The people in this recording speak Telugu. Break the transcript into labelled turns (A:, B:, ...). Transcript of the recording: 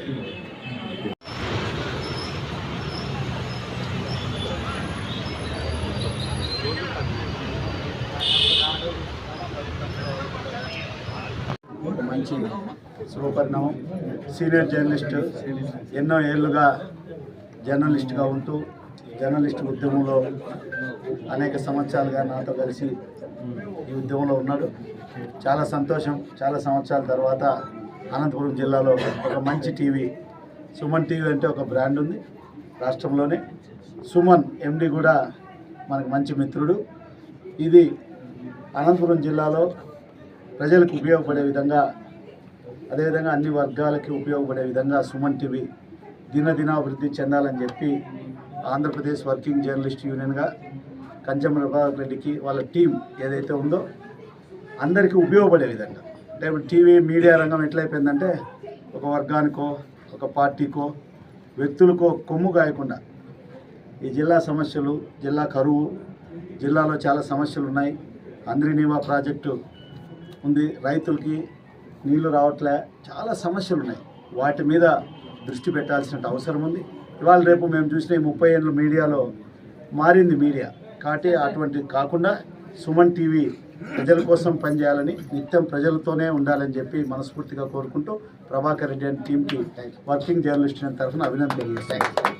A: ఒక మంచి శుభపరిణామం. సీనియర్ జర్నలిస్ట్, ఎన్నో ఏళ్ళుగా జర్నలిస్ట్గా ఉంటూ జర్నలిస్ట్ ఉద్యమంలో అనేక సంవత్సరాలుగా నాతో కలిసి ఈ ఉద్యమంలో ఉన్నాడు. చాలా సంతోషం. చాలా సంవత్సరాల తర్వాత అనంతపురం జిల్లాలో ఒక మంచి టీవీ, సుమన్ టీవీ అంటే ఒక బ్రాండ్ ఉంది రాష్ట్రంలోనే. సుమన్ ఎండి కూడా మనకు మంచి మిత్రుడు. ఇది అనంతపురం జిల్లాలో ప్రజలకు ఉపయోగపడే విధంగా, అదేవిధంగా అన్ని వర్గాలకి ఉపయోగపడే విధంగా సుమన్ టీవీ దినదినాభివృద్ధి చెందాలని చెప్పి ఆంధ్రప్రదేశ్ వర్కింగ్ జర్నలిస్ట్ యూనియన్గా కంచెం ప్రభాకర్ రెడ్డికి వాళ్ళ టీం ఏదైతే ఉందో అందరికీ ఉపయోగపడే విధంగా, అంటే టీవీ మీడియా రంగం ఎట్లయిపోయిందంటే ఒక వర్గానికో ఒక పార్టీకో వ్యక్తులకో కొమ్ము కాయకుండా ఈ జిల్లా సమస్యలు, జిల్లా కరువు, జిల్లాలో చాలా సమస్యలు ఉన్నాయి. అంద్రినీవా ప్రాజెక్టు ఉంది, రైతులకి నీళ్లు రావట్లే, చాలా సమస్యలు ఉన్నాయి. వాటి మీద దృష్టి పెట్టాల్సిన అవసరం ఉంది. ఇవాళ రేపు మేము చూసిన 30 ఏళ్ళ మీడియాలో మారింది మీడియా. కాబట్టి అటువంటి కాకుండా సుమన్ టీవీ ప్రజల కోసం పనిచేయాలని, నిత్యం ప్రజలతోనే ఉండాలని చెప్పి మనస్ఫూర్తిగా కోరుకుంటూ ప్రభాకర్ రెడ్డి అండ్ టీంకి వర్కింగ్ జర్నలిస్ట్ తరఫున అభినందనలు తెలియజేస్తాను.